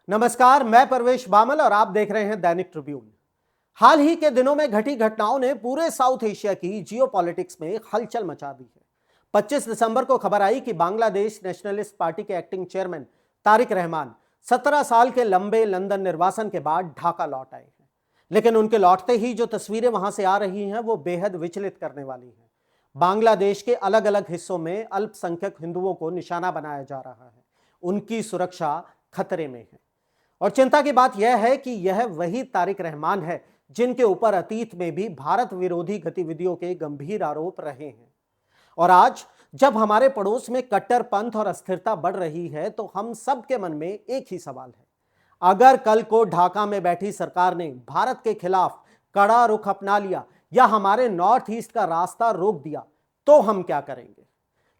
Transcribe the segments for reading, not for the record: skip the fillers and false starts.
नमस्कार, मैं परवेश बामल और आप देख रहे हैं दैनिक ट्रिब्यून। हाल ही के दिनों में घटी घटनाओं ने पूरे साउथ एशिया की जियोपॉलिटिक्स में हलचल मचा दी है। 25 दिसंबर को खबर आई कि बांग्लादेश नेशनलिस्ट पार्टी के एक्टिंग चेयरमैन तारिक रहमान 17 साल के लंबे लंदन निर्वासन के बाद ढाका लौट आए हैं। लेकिन उनके लौटते ही जो तस्वीरें वहां से आ रही हैं वो बेहद विचलित करने वाली हैं। बांग्लादेश के अलग अलग हिस्सों में अल्पसंख्यक हिंदुओं को निशाना बनाया जा रहा है। उनकी सुरक्षा खतरे में है। और चिंता की बात यह है कि यह वही तारिक रहमान है जिनके ऊपर अतीत में भी भारत विरोधी गतिविधियों के गंभीर आरोप रहे हैं। और आज जब हमारे पड़ोस में कट्टरपंथ और अस्थिरता बढ़ रही है तो हम सबके मन में एक ही सवाल है, अगर कल को ढाका में बैठी सरकार ने भारत के खिलाफ कड़ा रुख अपना लिया या हमारे नॉर्थ ईस्ट का रास्ता रोक दिया तो हम क्या करेंगे?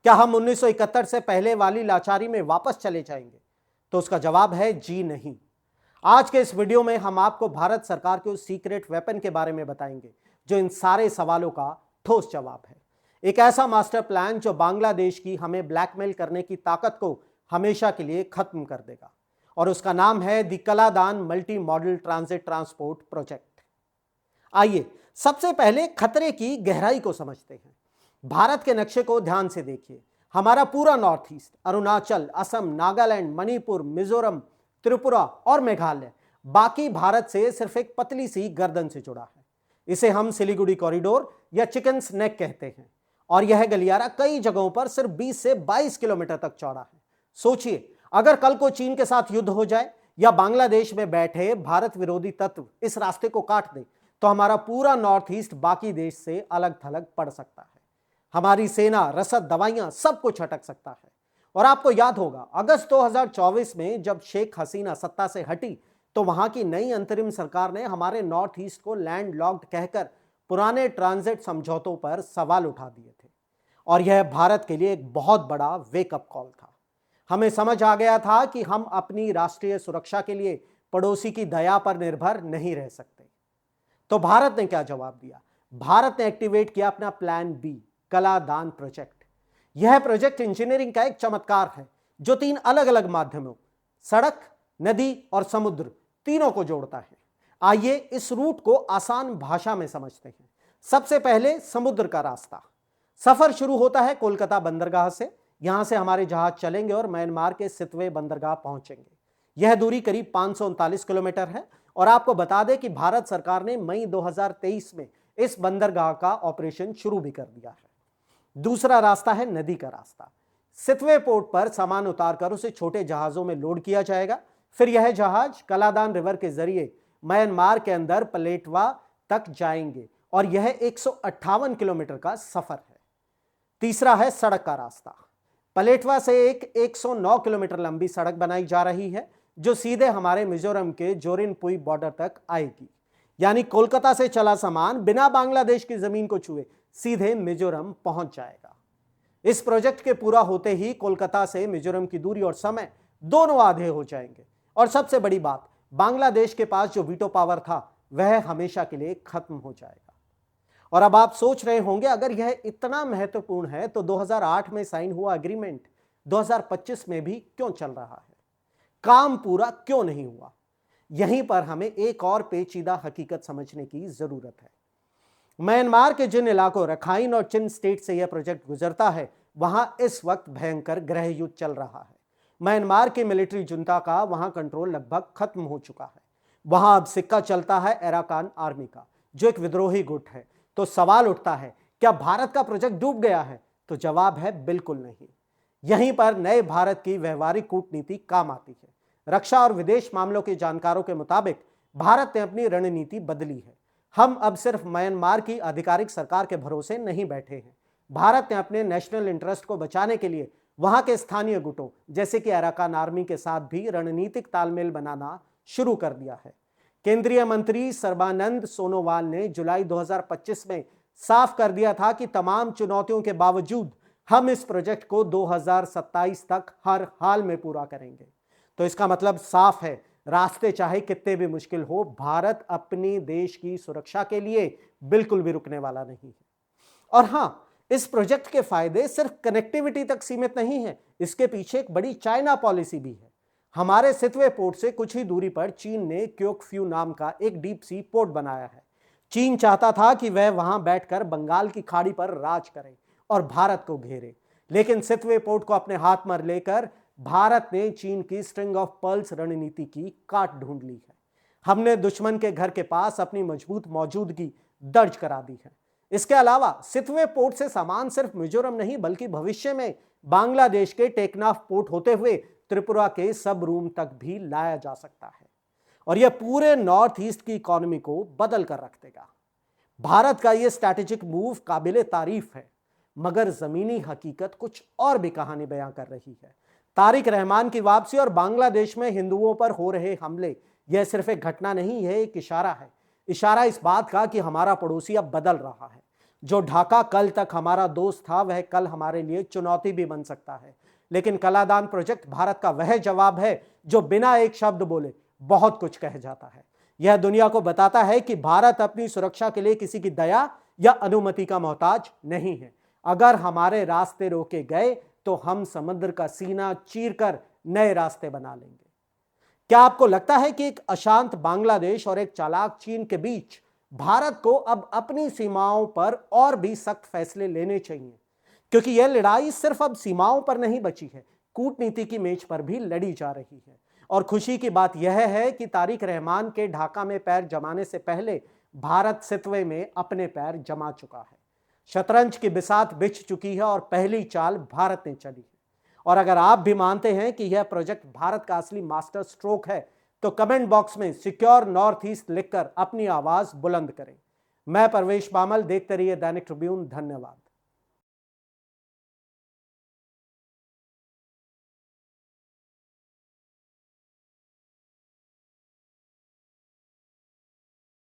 क्या हम 1971 से पहले वाली लाचारी में वापस चले जाएंगे? तो उसका जवाब है जी नहीं। आज के इस वीडियो में हम आपको भारत सरकार के उस सीक्रेट वेपन के बारे में बताएंगे जो इन सारे सवालों का ठोस जवाब है। एक ऐसा मास्टर प्लान जो बांग्लादेश की हमें ब्लैकमेल करने की ताकत को हमेशा के लिए खत्म कर देगा। और उसका नाम है the Kaladan multi modal transit transport project. आइए सबसे पहले खतरे की गहराई को समझते हैं। भारत के नक्शे को ध्यान से देखिए। हमारा पूरा नॉर्थ ईस्ट, अरुणाचल, असम, नागालैंड, मणिपुर, मिजोरम, त्रिपुरा और मेघालय बाकी भारत से सिर्फ एक पतली सी गर्दन से जुड़ा है। इसे हम सिलीगुड़ी कॉरिडोर या चिकन स्नैक कहते हैं। और यह गलियारा कई जगहों पर सिर्फ 20 से 22 किलोमीटर तक चौड़ा है। सोचिए, अगर कल को चीन के साथ युद्ध हो जाए या बांग्लादेश में बैठे भारत विरोधी तत्व इस रास्ते को काट दे तो हमारा पूरा नॉर्थ ईस्ट बाकी देश से अलग थलग पड़ सकता है। हमारी सेना, रसद, दवाइयां सब कुछ अटक सकता है। और आपको याद होगा अगस्त 2024 में जब शेख हसीना सत्ता से हटी तो वहां की नई अंतरिम सरकार ने हमारे नॉर्थ ईस्ट को लैंड लॉक्ड कहकर पुराने ट्रांजिट समझौतों पर सवाल उठा दिए थे। और यह भारत के लिए एक बहुत बड़ा वेकअप कॉल था। हमें समझ आ गया था कि हम अपनी राष्ट्रीय सुरक्षा के लिए पड़ोसी की दया पर निर्भर नहीं रह सकते। तो भारत ने क्या जवाब दिया? भारत ने एक्टिवेट किया अपना प्लान बी, कलादान प्रोजेक्ट। यह प्रोजेक्ट इंजीनियरिंग का एक चमत्कार है जो 3 अलग अलग माध्यमों, सड़क, नदी और समुद्र तीनों को जोड़ता है। आइए इस रूट को आसान भाषा में समझते हैं। सबसे पहले समुद्र का रास्ता। सफर शुरू होता है कोलकाता बंदरगाह से। यहां से हमारे जहाज चलेंगे और म्यांमार के सितवे बंदरगाह पहुंचेंगे। यह दूरी करीब 539 किलोमीटर है। और आपको बता दें कि भारत सरकार ने मई 2023 में इस बंदरगाह का ऑपरेशन शुरू भी कर दिया है। दूसरा रास्ता है नदी का रास्ता। सितवे पोर्ट पर सामान उतारकर उसे छोटे जहाजों में लोड किया जाएगा। फिर यह जहाज कलादान रिवर के जरिए म्यांमार के अंदर पलेटवा तक जाएंगे और यह 158 किलोमीटर का सफर है। तीसरा है सड़क का रास्ता। पलेटवा से एक 109 किलोमीटर लंबी सड़क बनाई जा रही है जो सीधे हमारे मिजोरम के जोरिनपुई बॉर्डर तक आएगी। यानी कोलकाता से चला सामान बिना बांग्लादेश की जमीन को छुए सीधे मिजोरम पहुंच जाएगा। इस प्रोजेक्ट के पूरा होते ही कोलकाता से मिजोरम की दूरी और समय दोनों आधे हो जाएंगे। और सबसे बड़ी बात, बांग्लादेश के पास जो वीटो पावर था वह हमेशा के लिए खत्म हो जाएगा। और अब आप सोच रहे होंगे, अगर यह इतना महत्वपूर्ण है तो 2008 में साइन हुआ एग्रीमेंट 2025 में भी क्यों चल रहा है? काम पूरा क्यों नहीं हुआ? यहीं पर हमें एक और पेचीदा हकीकत समझने की जरूरत है। म्यांमार के जिन इलाकों रखाइन और चिन स्टेट से यह प्रोजेक्ट गुजरता है वहां इस वक्त भयंकर गृह युद्ध चल रहा है। म्यांमार के मिलिट्री जुंता का वहां कंट्रोल लगभग खत्म हो चुका है। वहां अब सिक्का चलता है अराकान आर्मी का जो एक विद्रोही गुट है। तो सवाल उठता है, क्या भारत का प्रोजेक्ट डूब गया है? तो जवाब है बिल्कुल नहीं। यहीं पर नए भारत की व्यवहारिक कूटनीति काम आती है। रक्षा और विदेश मामलों के जानकारों के मुताबिक भारत ने अपनी रणनीति बदली है। हम अब सिर्फ म्यांमार की आधिकारिक सरकार के भरोसे नहीं बैठे हैं। भारत ने अपने नेशनल इंटरेस्ट को बचाने के लिए वहां के स्थानीय गुटों जैसे कि अराकान आर्मी के साथ भी रणनीतिक तालमेल बनाना शुरू कर दिया है। केंद्रीय मंत्री सर्बानंद सोनोवाल ने जुलाई 2025 में साफ कर दिया था कि तमाम चुनौतियों के बावजूद हम इस प्रोजेक्ट को 2027 तक हर हाल में पूरा करेंगे। तो इसका मतलब साफ है, रास्ते चाहे कितने भी मुश्किल हो, भारत अपनी देश की सुरक्षा के लिए बिल्कुल भी रुकने वाला नहीं है। और हां, इस प्रोजेक्ट के फायदे सिर्फ कनेक्टिविटी तक सीमित नहीं है, इसके पीछे एक बड़ी चाइना पॉलिसी भी है। हमारे सितवे पोर्ट से कुछ ही दूरी पर चीन ने क्योकफ्यू नाम का एक डीप सी पोर्ट बनाया है। चीन चाहता था कि वह वहां बैठकर बंगाल की खाड़ी पर राज करे और भारत को घेरे, लेकिन सितवे पोर्ट को अपने हाथ में लेकर भारत ने चीन की स्ट्रिंग ऑफ पर्ल्स रणनीति की काट ढूंढ ली है। हमने दुश्मन के घर के पास अपनी मजबूत मौजूदगी दर्ज करा दी है। इसके अलावा सितवे पोर्ट से सामान सिर्फ मिजोरम नहीं बल्कि भविष्य में बांग्लादेश के टेकनाफ पोर्ट होते हुए त्रिपुरा के सब रूम तक भी लाया जा सकता है और यह पूरे नॉर्थ ईस्ट की इकोनॉमी को बदल कर रख देगा। भारत का यह स्ट्रैटेजिक मूव काबिले तारीफ है, मगर जमीनी हकीकत कुछ और भी कहानी बयां कर रही है। तारिक रहमान की वापसी और बांग्लादेश में हिंदुओं पर हो रहे हमले, यह सिर्फ एक घटना नहीं है, एक इशारा है। इशारा इस बात का कि हमारा पड़ोसी अब बदल रहा है। जो ढाका कल तक हमारा दोस्त था, वह कल हमारे लिए चुनौती भी बन सकता है। लेकिन कलादान प्रोजेक्ट भारत का वह जवाब है जो बिना एक शब्द बोले बहुत कुछ कह जाता है। यह दुनिया को बताता है कि भारत अपनी सुरक्षा के लिए किसी की दया या अनुमति का मोहताज नहीं है। अगर हमारे रास्ते रोके गए तो हम समुद्र का सीना चीरकर नए रास्ते बना लेंगे। क्या आपको लगता है कि एक अशांत बांग्लादेश और एक चालाक चीन के बीच भारत को अब अपनी सीमाओं पर और भी सख्त फैसले लेने चाहिए? क्योंकि यह लड़ाई सिर्फ अब सीमाओं पर नहीं बची है, कूटनीति की मेज पर भी लड़ी जा रही है। और खुशी की बात यह है कि तारिक रहमान के ढाका में पैर जमाने से पहले भारत सितवे में अपने पैर जमा चुका है। शतरंज की बिसात बिछ चुकी है और पहली चाल भारत ने चली है। और अगर आप भी मानते हैं कि यह प्रोजेक्ट भारत का असली मास्टर स्ट्रोक है, तो कमेंट बॉक्स में सिक्योर नॉर्थ ईस्ट लिखकर अपनी आवाज बुलंद करें। मैं परवेश बामल, देखते रहिए दैनिक ट्रिब्यून। धन्यवाद।